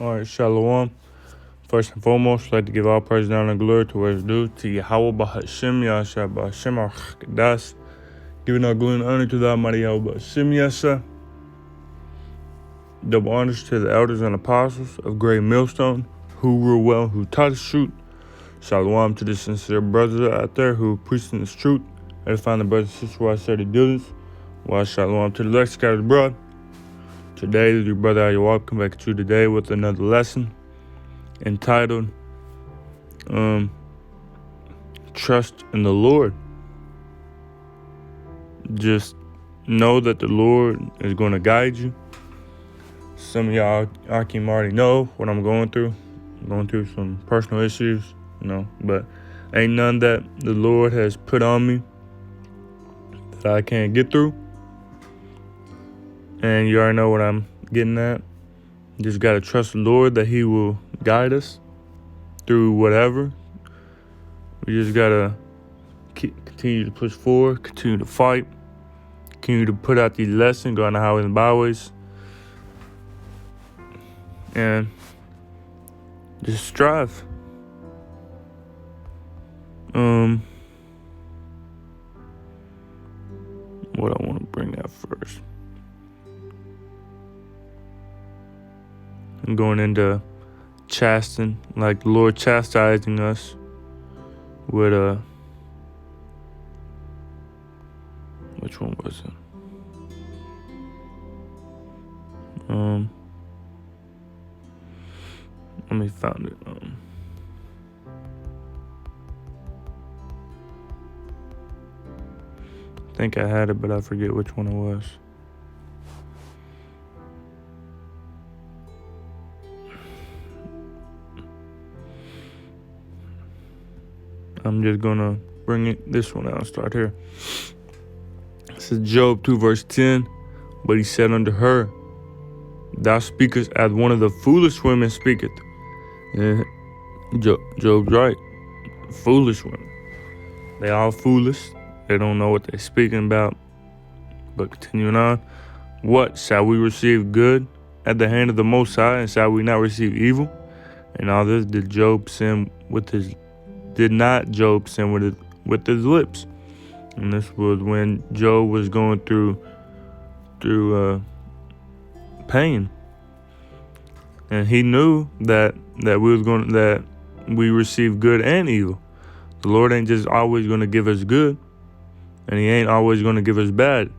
All right, Shalom. First and foremost, I'd like to give all praise, honor, and glory to where it's due, to Yahweh Bahashem, Yahshua Bahashem, Ar-Chakadas. Giving all glory and honor to the Almighty Yahweh Bahashem, Yahshua. Double honors to the elders and apostles of Great Millstone, who rule well, who taught us truth. Shalom to the sincere brothers out there who preach this truth, edifying the brothers and sisters who I say the diligence. While shalom to the elect scattered abroad. Today, your brother Ayawab come back to you today with another lesson entitled Trust in the Lord. Just know that the Lord is going to guide you. Some of y'all Akim already know what I'm going through. I'm going through some personal issues, but ain't none that the Lord has put on me that I can't get through. And you already know what I'm getting at. You just got to trust the Lord that He will guide us through whatever. We just got to continue to push forward, continue to fight, continue to put out these lessons, go on the highways and byways, and just strive. What I want to bring out first. I'm going into like the Lord chastising us with which one was it? Let me find it. I think I had it, but I forget which one it was. I'm just gonna bring this one out and start here. This is Job 2 verse 10. But he said unto her, Thou speakest as one of the foolish women speaketh. And Job's right. Foolish women. They all foolish. They don't know what they're speaking about. But continuing on. What, shall we receive good at the hand of the Most High, and shall we not receive evil? And all this did not Job sin with his lips. And this was when Job was going through pain, and he knew that we receive good and evil. The Lord ain't just always going to give us good, and He ain't always going to give us bad.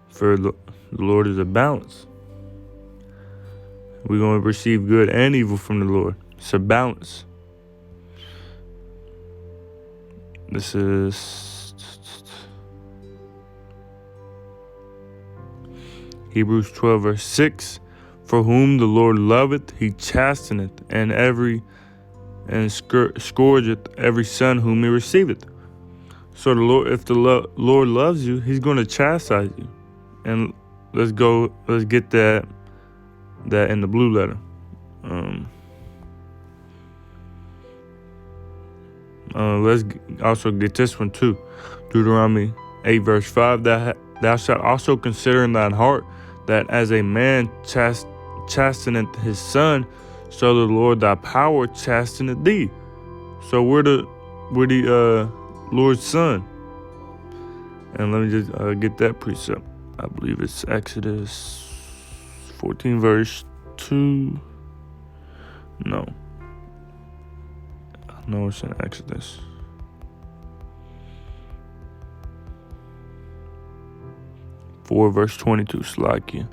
For the Lord is a balance. We're going to receive good and evil from the Lord. It's a balance. This is Hebrews 12 verse 6. For whom the Lord loveth, He chasteneth, and scourgeth every son whom He receiveth. So the Lord, if the Lord loves you, He's going to chastise you. And let's get that in the blue letter. Let's also get this one too. Deuteronomy 8 verse 5. Thou shalt also consider in thine heart that as a man chasteneth his son, so the Lord thy power chasteneth thee. So we're the Lord's son. And let me just get that precept. I believe it's Exodus 14 verse 2. No, it's in Exodus. Verse 22, Slakia.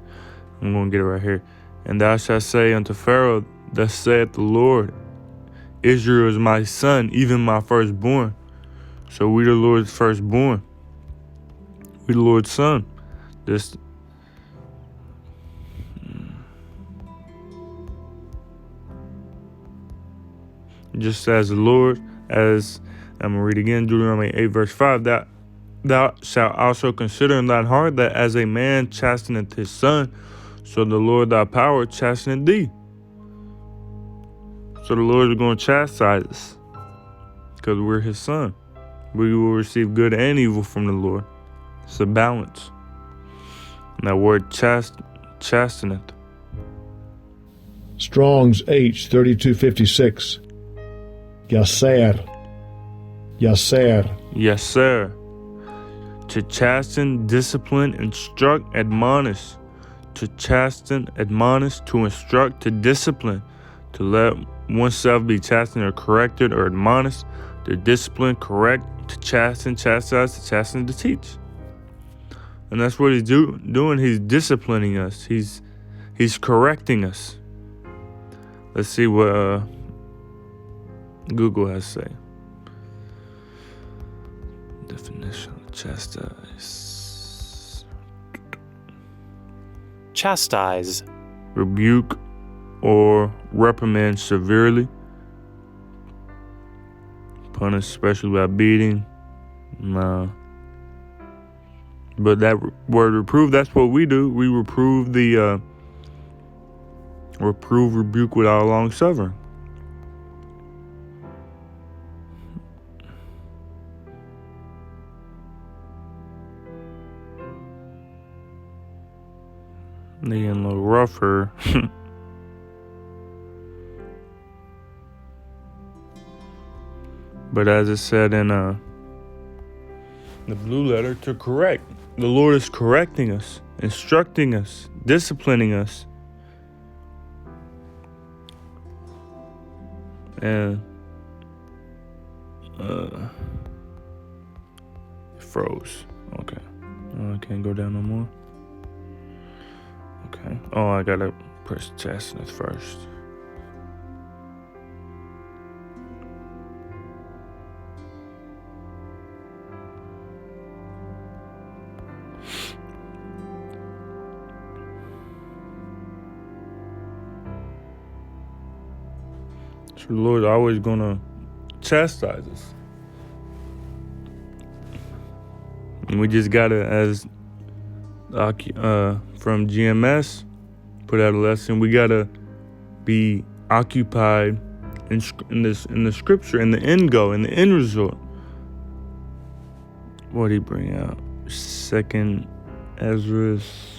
I'm going to get it right here. And thou shalt say unto Pharaoh, Thus saith the Lord, Israel is my son, even my firstborn. So we the Lord's firstborn. We the Lord's son. Just as the Lord, as I'm going to read again, Deuteronomy 8 verse 5, Thou shalt also consider in thine heart that as a man chasteneth his son, so the Lord thy power chasteneth thee. So the Lord is going to chastise us because we're His son. We will receive good and evil from the Lord. It's a balance. And that word chasteneth. Strong's H 3256. Yaser. Yaser. Yes, sir. To chasten, discipline, instruct, admonish. To chasten, admonish, to instruct, to discipline. To let oneself be chastened or corrected or admonished. To discipline, correct, to chasten, chastise, to chasten, to teach. And that's what he's doing. He's disciplining us. He's correcting us. Let's see what Google has to say. Definition of chastise. Chastise. Rebuke or reprimand severely. Punish, especially by beating. Nah. But that word reprove, that's what we do. We reprove rebuke without long suffering. They getting a little rougher. But as it said in the blue letter, to correct. The Lord is correcting us, instructing us, disciplining us. And it froze. Okay. Oh, I can't go down no more. Okay. Oh, I gotta press chasteneth first. So the Lord's always gonna chastise us. And we just gotta, as from GMS put out a lesson, we gotta be occupied in the scripture, in the end goal, in the end result. What did he bring out? Second Ezra's.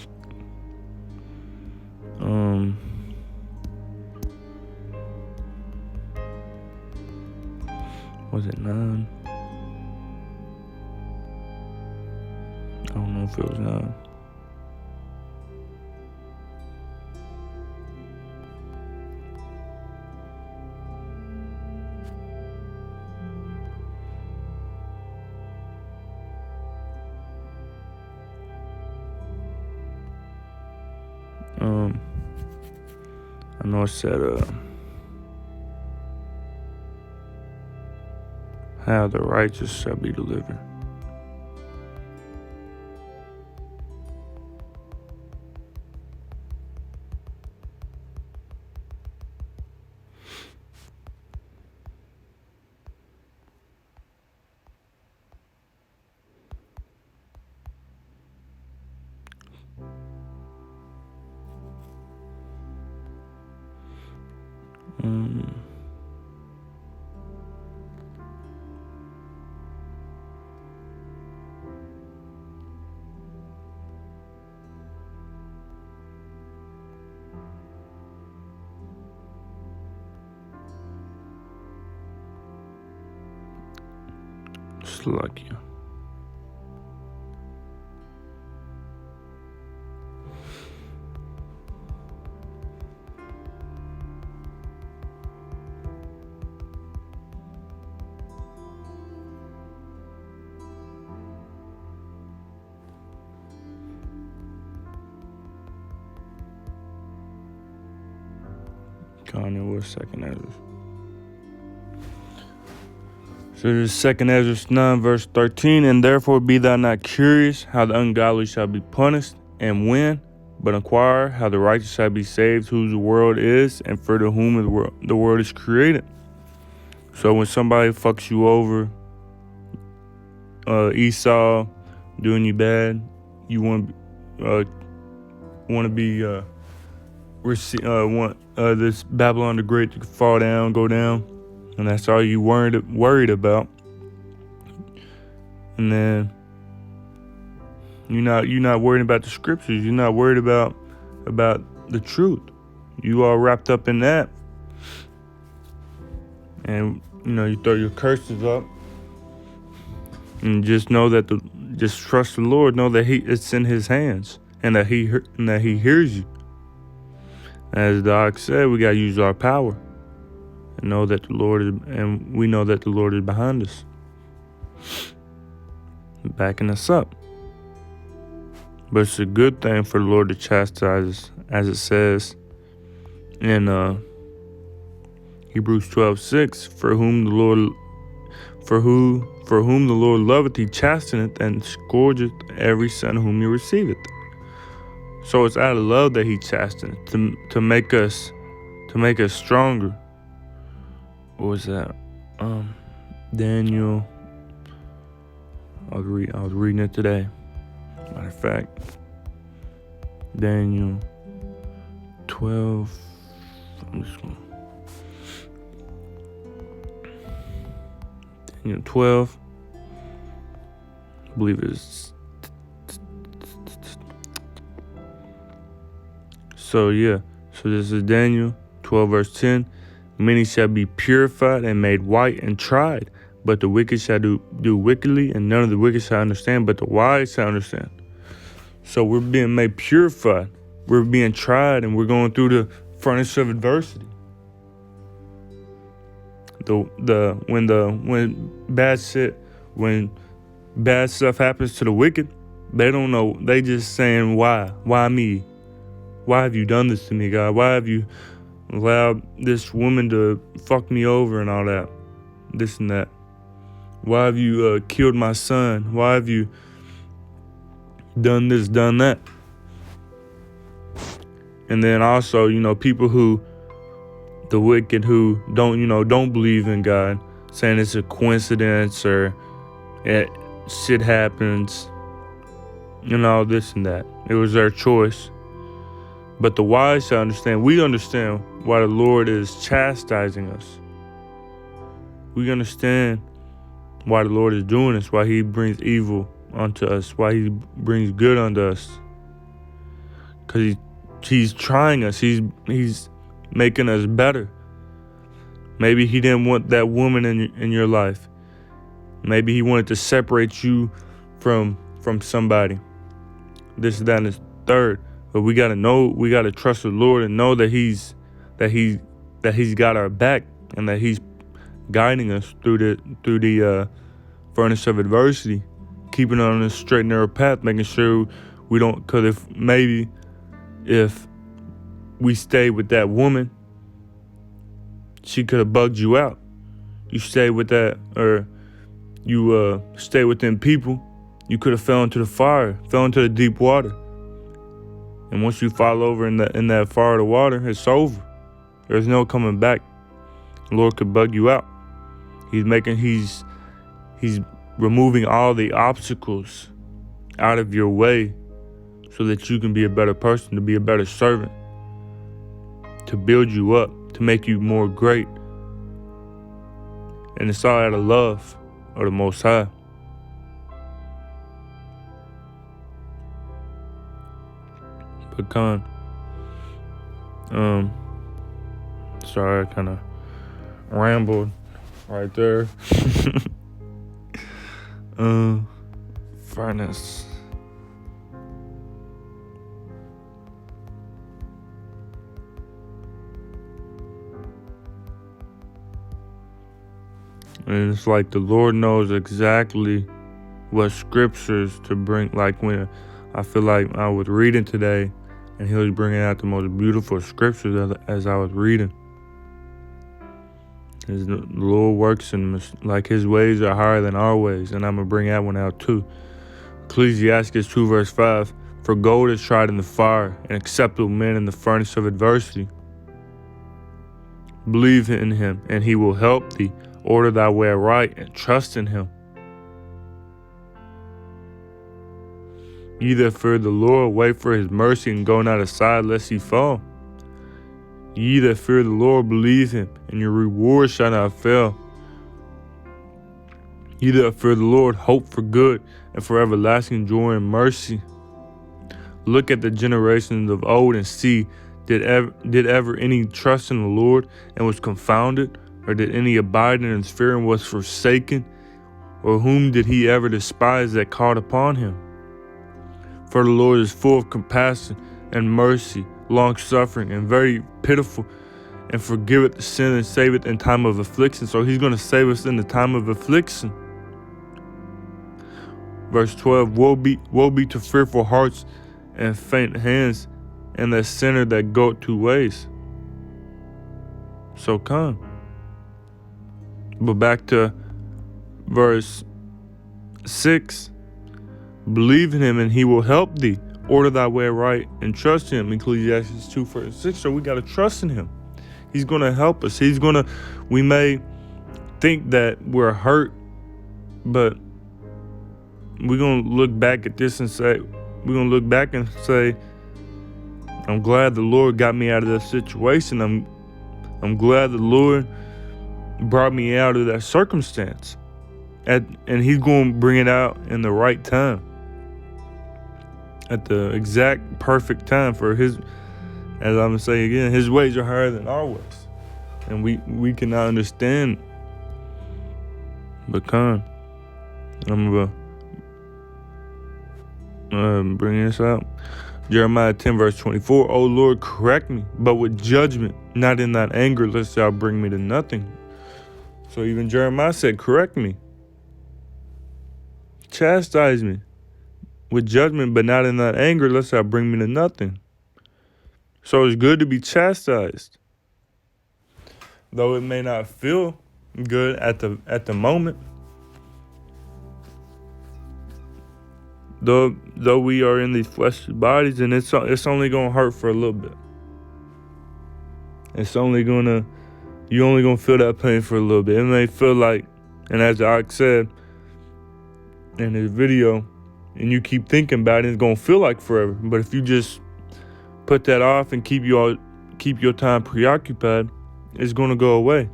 Was it 9? I don't know if it was 9. I know it said how the righteous shall be delivered. Slovakia. Kanye was second Ezra. So this is 2 Ezra 9 verse 13, and therefore be thou not curious how the ungodly shall be punished, and when, but inquire how the righteous shall be saved, whose the world is, and for to whom the world is created. So when somebody fucks you over, Esau doing you bad, you want this Babylon the Great to fall down, go down, and that's all you worried about. And then you're not worried about the scriptures. You're not worried about the truth. you all wrapped up in that. And, you throw your curses up. And just know that just trust the Lord. Know that it's in His hands, and that He hears you. As Doc said, we gotta use our power, and know that we know that the Lord is behind us, backing us up. But it's a good thing for the Lord to chastise us, as it says in Hebrews 12:6, for whom the Lord loveth, He chasteneth and scourgeth every son whom He receiveth. So it's out of love that He chasteneth, to make us stronger. What was that? Daniel. I was reading it today. Matter of fact, Daniel 12. I'm just going. Daniel 12. I believe it's. So this is Daniel 12 verse 10. Many shall be purified and made white and tried, but the wicked shall do wickedly, and none of the wicked shall understand, but the wise shall understand. So we're being made purified, we're being tried, and we're going through the furnace of adversity. When bad stuff happens to the wicked, they don't know. They just saying, why me? Why have you done this to me, God? Why have you allowed this woman to fuck me over and all that, this and that? Why have you killed my son? Why have you done this, done that? And then also, people the wicked who don't believe in God, saying it's a coincidence or shit happens, all this and that. It was their choice. But the wise shall understand. We understand why the Lord is chastising us. We understand why the Lord is doing this, why He brings evil unto us, why He brings good unto us. Because He's trying us. He's making us better. Maybe He didn't want that woman in your life. Maybe He wanted to separate you from somebody. This, that, and this third. But we gotta trust the Lord and know that He's got our back, and that He's guiding us through the furnace of adversity, keeping on a straight and narrow path, making sure we don't. Because if we stay with that woman, she could have bugged you out. You stay with that, or you stay with them people, you could have fell into the fire, fell into the deep water. And once you fall over in that fire of water, it's over. There's no coming back. The Lord could bug you out. He's removing all the obstacles out of your way so that you can be a better person, to be a better servant, to build you up, to make you more great. And it's all out of love of the Most High. Pecan. Sorry, I kind of rambled right there. Furnace. And it's like the Lord knows exactly what scriptures to bring. Like when I feel like I was reading today, and He was bringing out the most beautiful scriptures as I was reading. The Lord works like His ways are higher than our ways. And I'm going to bring that one out too. Ecclesiastes 2 verse 5. For gold is tried in the fire, and acceptable men in the furnace of adversity. Believe in Him, and He will help thee. Order thy way aright, and trust in Him. Ye that fear the Lord, wait for His mercy, and go not aside lest ye fall. Ye that fear the Lord, believe Him, and your reward shall not fail. Ye that fear the Lord, hope for good, and for everlasting joy and mercy. Look at the generations of old, and see, Did ever any trust in the Lord and was confounded? Or did any abide in his fear and was forsaken? Or whom did he ever despise that called upon him? For the Lord is full of compassion and mercy, long-suffering, and very pitiful, and forgiveth the sin and saveth in time of affliction. So he's going to save us in the time of affliction. Verse 12, woe be to fearful hearts and faint hands, and that sinner that goeth 2 ways. So come. But back to verse 6. Believe in him and he will help thee. Order thy way right and trust him. Ecclesiastes 2 verse 6. So we got to trust in him. He's going to help us. We may think that we're hurt, but we're going to look back at this and say, I'm glad the Lord got me out of that situation. I'm glad the Lord brought me out of that circumstance. And he's going to bring it out in the right time. At the exact perfect time for his, as I'm going to say again, his ways are higher than our ways. And we cannot understand. But come, I'm going to bring this out. Jeremiah 10 verse 24. O Lord, correct me, but with judgment, not in that anger, lest thou bring me to nothing. So even Jeremiah said, correct me. Chastise me with judgment, but not in that anger, lest thou bring me to nothing. So it's good to be chastised. Though it may not feel good at the moment. Though we are in these fleshly bodies, and it's only gonna hurt for a little bit. You're only gonna feel that pain for a little bit. It may feel like, and as Ox said in his video, and you keep thinking about it, it's gonna feel like forever. But if you just put that off and keep your time preoccupied, it's gonna go away.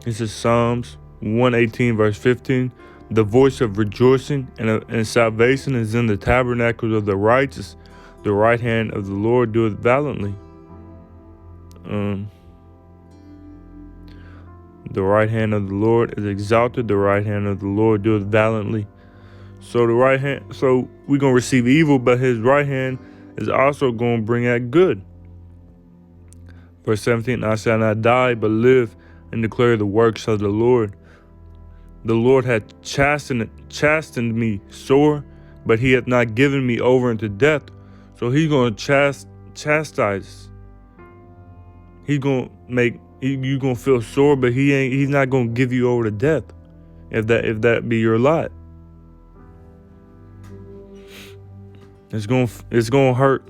This is Psalms 118 verse 15. The voice of rejoicing and salvation is in the tabernacles of the righteous. The right hand of the Lord doeth valiantly. The right hand of the Lord is exalted. The right hand of the Lord doeth valiantly. So we're going to receive evil, but his right hand is also going to bring out good. Verse 17, I shall not die, but live and declare the works of the Lord. The Lord hath chastened me sore, but he hath not given me over unto death. So he's going to chastise. He's going to make you going to feel sore, but he's not going to give you over to death. If that be your lot. It's going to hurt.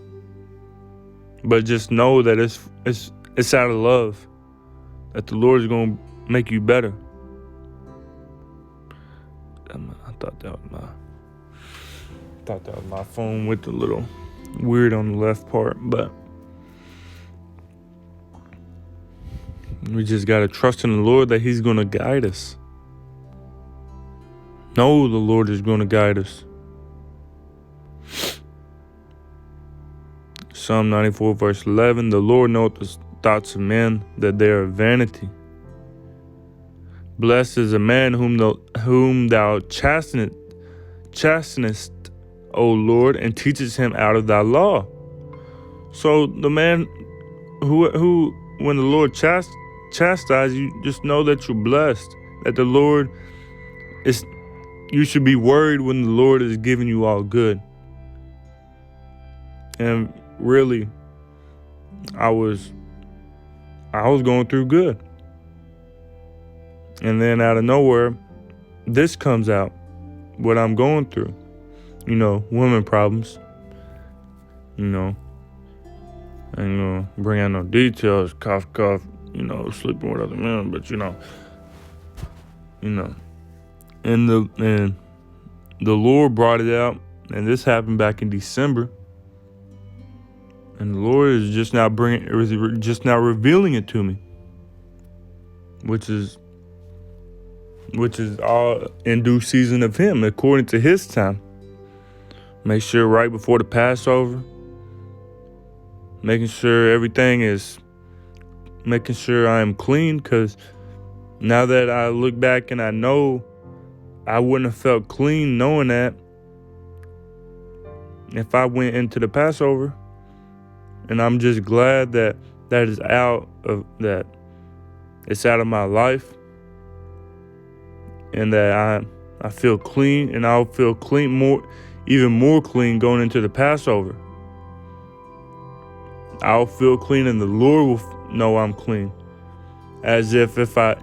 But just know that it's out of love. That the Lord is going to make you better. I thought that was my phone with the little weird on the left part, but we just got to trust in the Lord that he's going to guide us. Know the Lord is going to guide us. Psalm 94 verse 11, the Lord knoweth the thoughts of men, that they are vanity. Blessed is a man whom thou chastenest, O Lord, and teachest him out of thy law. So the man who when the Lord chastises you, just know that you're blessed. That the Lord you should be worried when the Lord is giving you all good. And really, I was going through good. And then out of nowhere, this comes out, what I'm going through. Women problems. I ain't gonna bring out no details, cough, sleeping with other men, but And the Lord brought it out, and this happened back in December. And the Lord is just now revealing it to me, which is all in due season of him, according to his time. Make sure right before the Passover, making sure everything is, making sure I am clean, because now that I look back and I know I wouldn't have felt clean knowing that if I went into the Passover. And I'm just glad that that is out of that. It's out of my life, and that I feel clean, and I'll feel clean even more clean going into the Passover. I'll feel clean, and the Lord will know I'm clean. As if that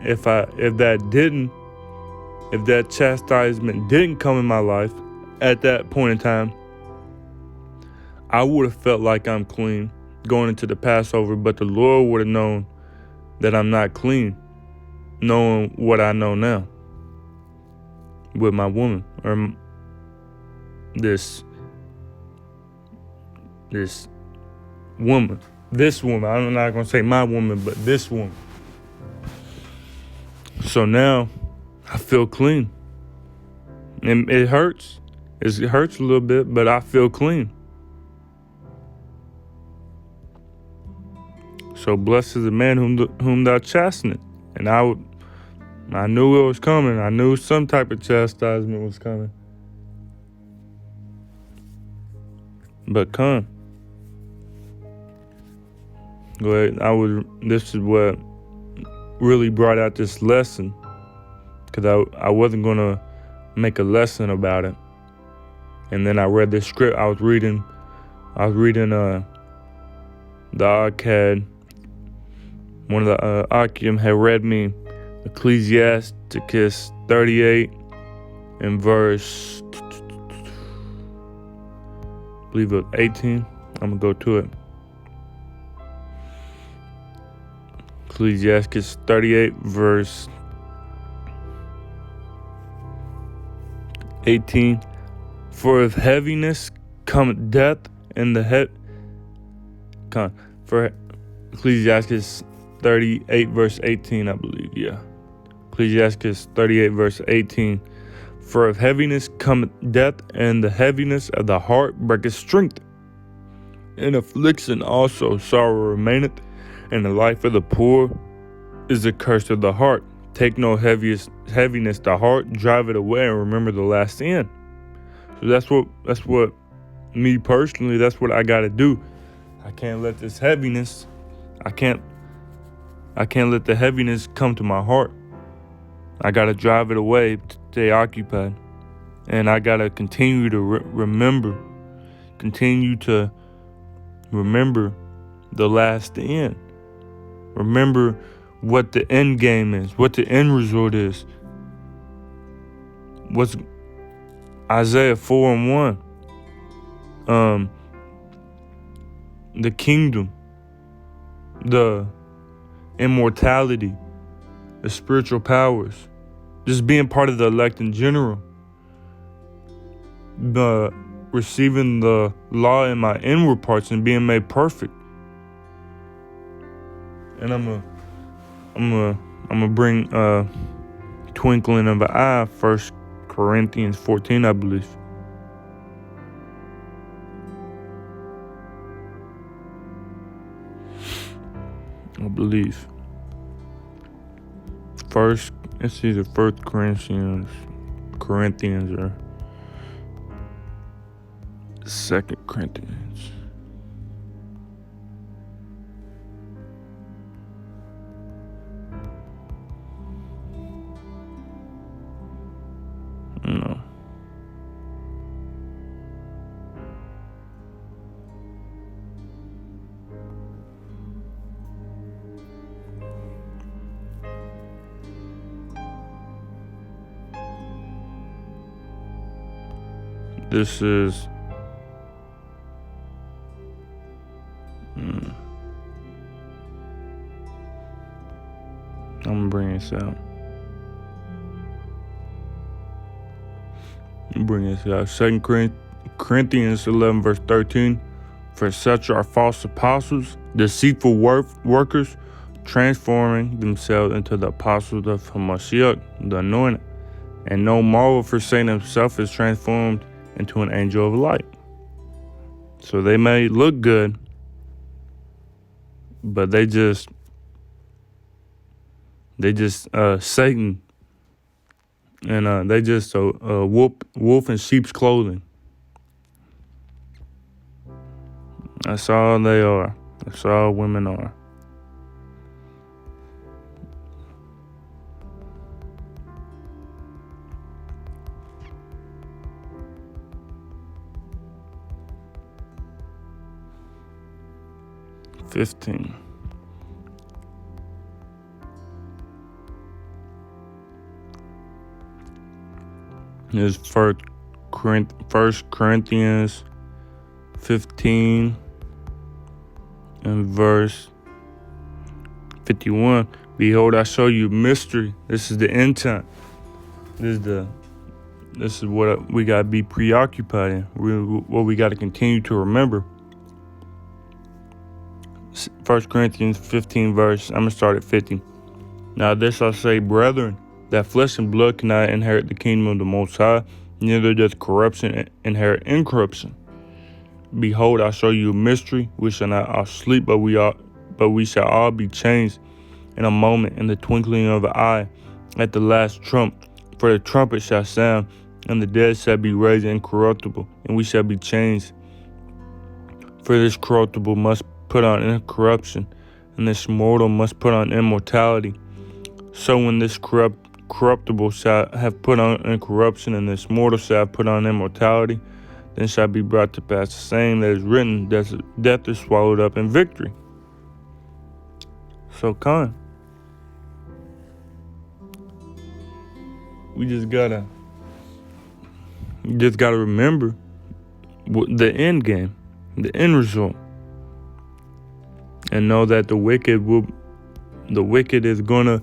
chastisement didn't come in my life at that point in time, I would have felt like I'm clean going into the Passover, but the Lord would have known that I'm not clean, knowing what I know now with my woman, or this woman. I'm not going to say my woman, but this woman. So now I feel clean. And it hurts. It hurts a little bit, but I feel clean. So blessed is the man whom thou chasteneth. And I knew it was coming. I knew some type of chastisement was coming. But come. Go ahead. This is what really brought out this lesson, because I wasn't going to make a lesson about it. And then I read this script. I was reading the Ak had, one of the Akim had read me Ecclesiasticus 38 and verse, I believe it was 18. I'm going to go to it. Ecclesiasticus 38 verse 18. For if heaviness cometh death, and for Ecclesiasticus 38 verse 18, I believe, yeah. Ecclesiasticus 38 verse 18. For if heaviness cometh death, and the heaviness of the heart breaketh strength. In affliction also sorrow remaineth, and the life of the poor is the curse of the heart. Take no heaviness to heart, drive it away, and remember the last end. So that's what me personally, that's what I gotta do. I can't let this heaviness, I can't let the heaviness come to my heart. I gotta drive it away to stay occupied. And I gotta continue to remember the last end. Remember what the end game is, what the end result is. What's Isaiah 4:1. The kingdom, the immortality, the spiritual powers, just being part of the elect in general, the receiving the law in my inward parts and being made perfect. And I'm gonna bring twinkling of an eye, 1 Corinthians 14, I believe. It's either 1 Corinthians or 2 Corinthians. No. This is I'm gonna bring this out. 2 Corinthians 11 verse 13. For such are false apostles, deceitful workers, transforming themselves into the apostles of Hamashiach, the anointed. And no marvel, for Satan himself is transformed into an angel of light. So they may look good, but they just Satan, and they just wolf in sheep's clothing. That's all they are. That's all women are. $15. Is First Corinthians 15 and verse 51. Behold, I show you mystery. This is the end time. This is what we gotta be preoccupied in. What we gotta continue to remember. 1 Corinthians 15 verse. I'm gonna start at 50. Now this I say, brethren, that flesh and blood cannot inherit the kingdom of the Most High, neither doth corruption inherit incorruption. Behold, I show you a mystery. We shall not all sleep, but we shall all be changed in a moment, in the twinkling of an eye, at the last trump. For the trumpet shall sound, and the dead shall be raised incorruptible, and we shall be changed. For this corruptible must put on incorruption, and this mortal must put on immortality. So when this corruptible shall have put on incorruption, and this mortal shall have put on immortality, then shall be brought to pass the same that is written, death is swallowed up in victory. So we just gotta remember the end game, the end result, and know that the wicked is gonna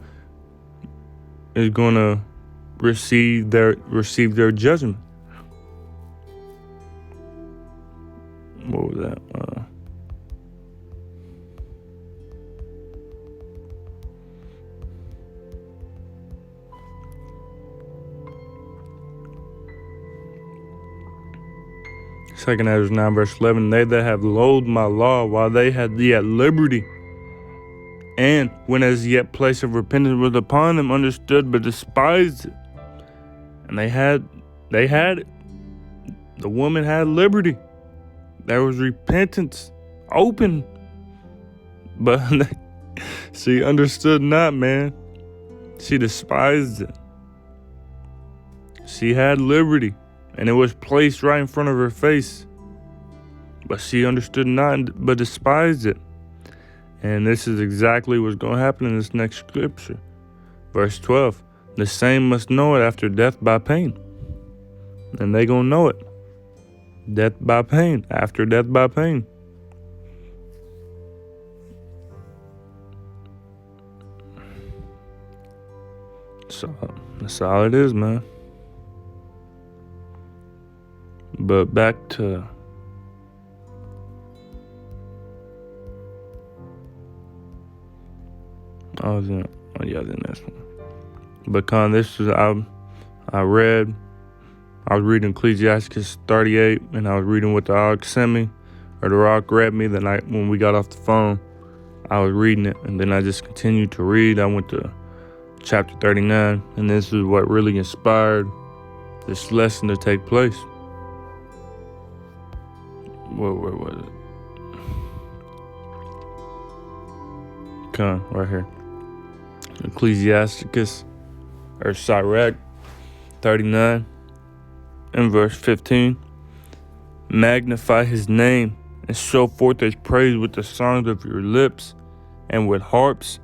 receive their judgment. What was that? Second Ezra 9 verse 11. They that have loathed my law while they had yet liberty, and when as yet place of repentance was upon them, understood but despised it. And they had it. The woman had liberty. There was repentance open. But she understood not, man. She despised it. She had liberty, and it was placed right in front of her face. But she understood not, but despised it. And this is exactly what's going to happen in this next scripture. Verse 12. The same must know it after death by pain. And they going to know it. Death by pain. After death by pain. So that's all it is, man. But back to I was in this one. But this is I was reading Ecclesiastes 38, and I was reading what the Rock sent me, or the Rock read me the night when we got off the phone. I was reading it, and then I just continued to read. I went to chapter 39, and this is what really inspired this lesson to take place. Where was it? Right here. Ecclesiasticus, or Sirach 39 and verse 15. Magnify his name and show forth his praise with the songs of your lips and with harps,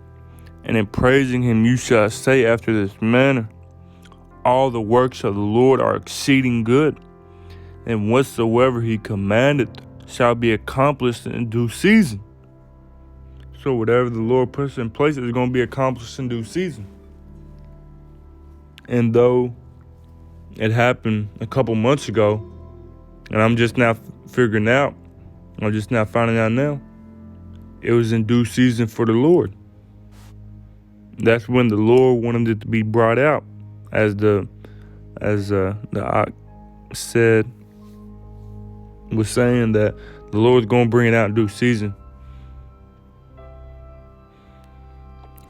and in praising him you shall say after this manner, all the works of the Lord are exceeding good, and whatsoever he commandeth shall be accomplished in due season. So whatever the Lord puts in place is going to be accomplished in due season. And though it happened a couple months ago, and I'm just now finding out now, it was in due season for the Lord. That's when the Lord wanted it to be brought out, as the Ak was saying that the Lord's going to bring it out in due season.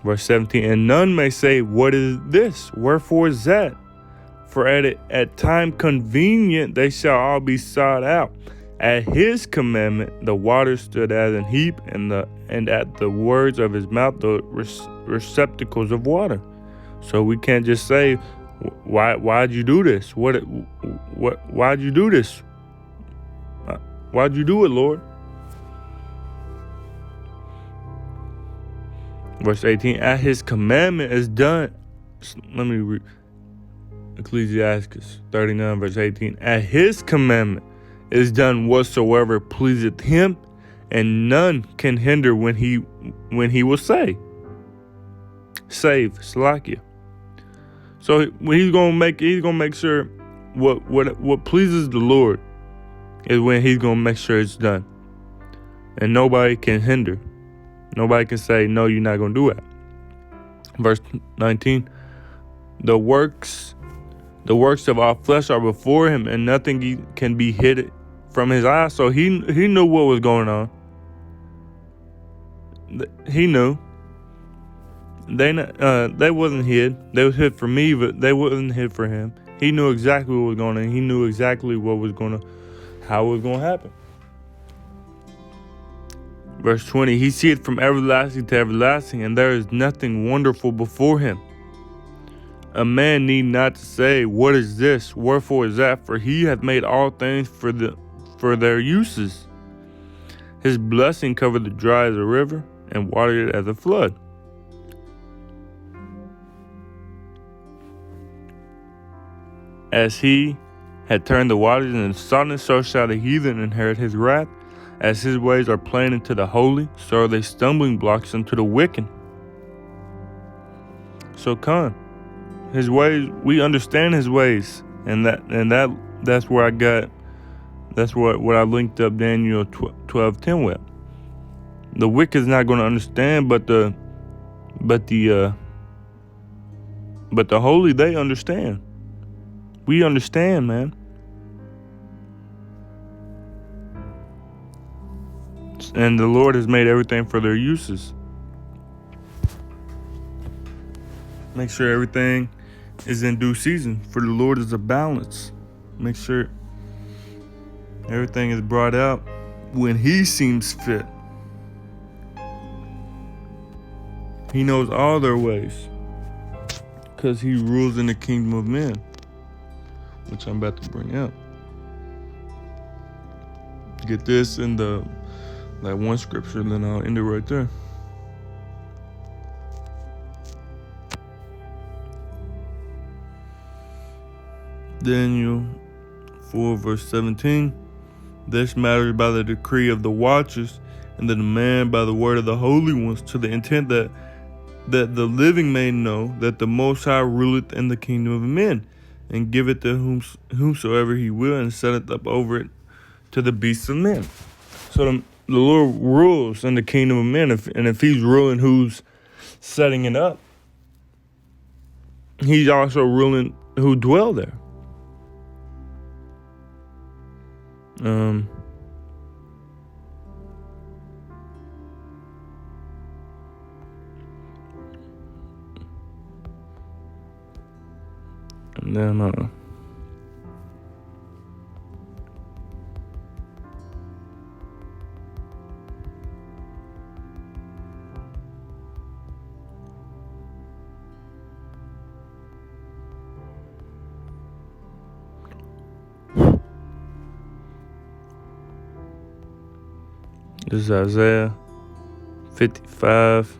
Verse 17, and none may say, what is this? Wherefore is that? For at time convenient they shall all be sought out. At his commandment the waters stood as an heap, and at the words of his mouth the receptacles of water. So we can't just say, why'd you do this? Why'd you do this? Why'd you do it, Lord? Verse 18, at his commandment is done. Let me read. Ecclesiastes 39, verse 18. At his commandment is done whatsoever pleaseth him, and none can hinder when he will save. Slakia. So when he's gonna make sure what pleases the Lord is when he's gonna make sure it's done. And nobody can hinder. Nobody can say, no, you're not gonna do it. Verse 19, the works of our flesh are before him, and nothing can be hid from his eyes. So he knew what was going on. He knew. They wasn't hid. They was hid for me, but they wasn't hid for him. He knew exactly what was going on. He knew exactly how it was going to happen. Verse 20, he seeth from everlasting to everlasting, and there is nothing wonderful before him. A man need not to say, what is this? Wherefore is that? For he hath made all things for their uses. His blessing covered the dry as a river, and watered it as a flood. As he had turned the waters into softness, so shall the heathen inherit his wrath. As his ways are plain unto the holy, so are they stumbling blocks unto the wicked. So his ways, we understand his ways, and that's where I got. That's what I linked up Daniel 12:10 with. The wicked is not going to understand, but the holy, they understand. We understand, man. And the Lord has made everything for their uses. Make sure everything is in due season, for the Lord is a balance. Make sure everything is brought out when he seems fit. He knows all their ways, because he rules in the kingdom of men, which I'm about to bring out. Get this in that one scripture, and then I'll end it right there. Daniel 4, verse 17. This matters by the decree of the watchers, and the demand by the word of the holy ones, to the intent that the living may know that the Most High ruleth in the kingdom of men, and giveth to whomsoever he will, and setteth up over it to the beasts of men. So the Lord rules in the kingdom of men, and if he's ruling who's setting it up, he's also ruling who dwell there. And then this is Isaiah 55.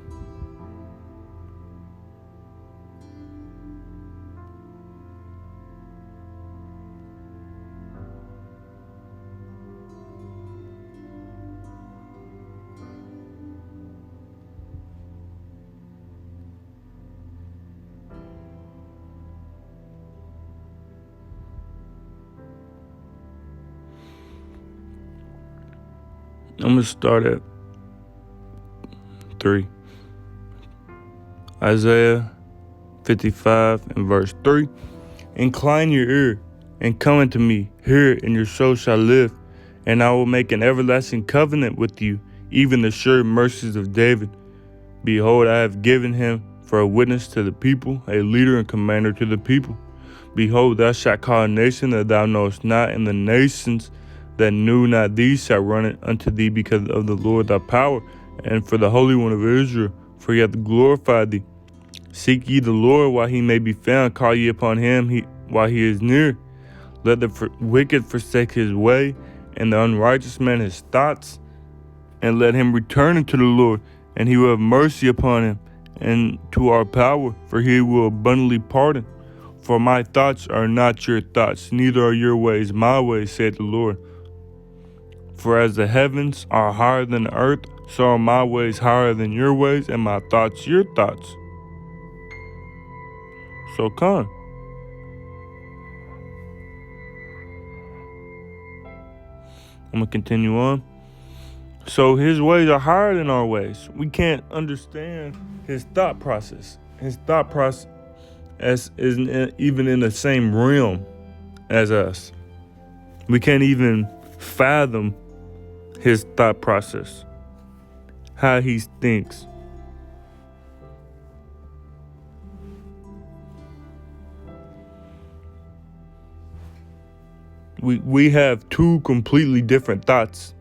I'm going to start at 3. Isaiah 55 and verse 3. Incline your ear and come unto me. Hear, and your soul shall live. And I will make an everlasting covenant with you, even the sure mercies of David, Behold, I have given him for a witness to the people, a leader and commander to the people. Behold, thou shalt call a nation that thou knowest not, and the nations that knew not thee shall run unto thee because of the Lord thy power, and for the Holy One of Israel, for he hath glorified thee. Seek ye the Lord while he may be found, call ye upon him while he is near. Let the wicked forsake his way, and the unrighteous man his thoughts, and let him return unto the Lord, and he will have mercy upon him, and to our power, for he will abundantly pardon. For my thoughts are not your thoughts, neither are your ways my ways, saith the Lord. For as the heavens are higher than the earth, so are my ways higher than your ways, and my thoughts your thoughts. So come. I'm going to continue on. So his ways are higher than our ways. We can't understand his thought process. His thought process isn't even in the same realm as us. We can't even fathom his thought process, how he thinks. We have two completely different thoughts.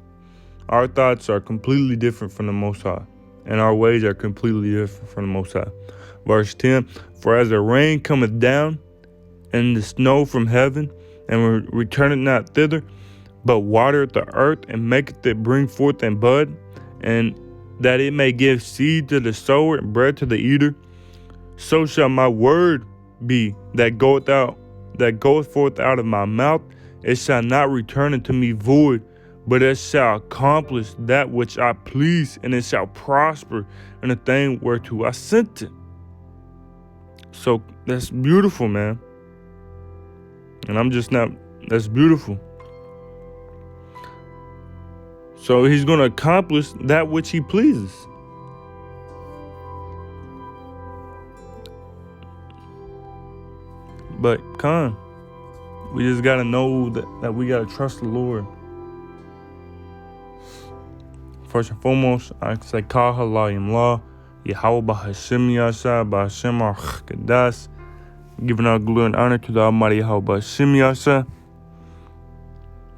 Our thoughts are completely different from the Most High, and our ways are completely different from the Most High. Verse 10, for as the rain cometh down, and the snow from heaven, and returneth not thither, but watereth the earth, and maketh it bring forth and bud, and that it may give seed to the sower and bread to the eater, so shall my word be that goeth forth out of my mouth. It shall not return unto me void, but it shall accomplish that which I please, and it shall prosper in the thing whereto I sent it. So that's beautiful, man. And that's beautiful. So he's going to accomplish that which he pleases. But we just got to know that we got to trust the Lord. First and foremost, I say, Kah halayim la, Yahweh b'Hashem Yasha, b'Hashem Ar-Kadas, giving our glory and honor to the Almighty Yahweh b'Hashem Yasha.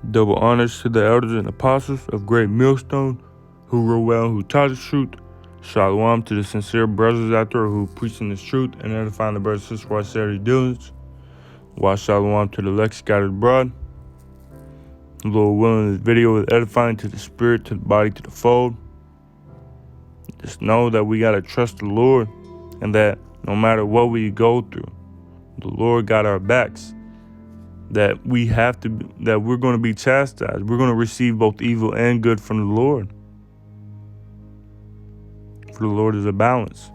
Double honors to the elders and apostles of Great Millstone, who wrote well, who taught the truth. Shalom to the sincere brothers out there who preaching this truth and edifying the brothers and sisters for our Saturday dealings. While shalom to the elect scattered abroad. Lord willing, this video is edifying to the spirit, to the body, to the fold. Just know that we got to trust the Lord, and that no matter what we go through, the Lord got our backs. That we're going to be chastised. We're going to receive both evil and good from the Lord. For the Lord is a balance.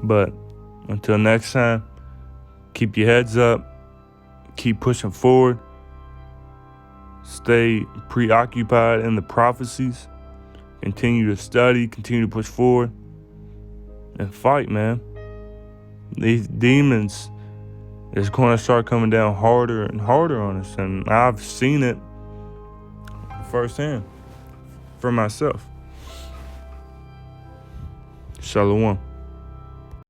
But until next time, keep your heads up. Keep pushing forward. Stay preoccupied in the prophecies. Continue to study. Continue to push forward. And fight, man. These demons is going to start coming down harder and harder on us. And I've seen it firsthand for myself. Shalom.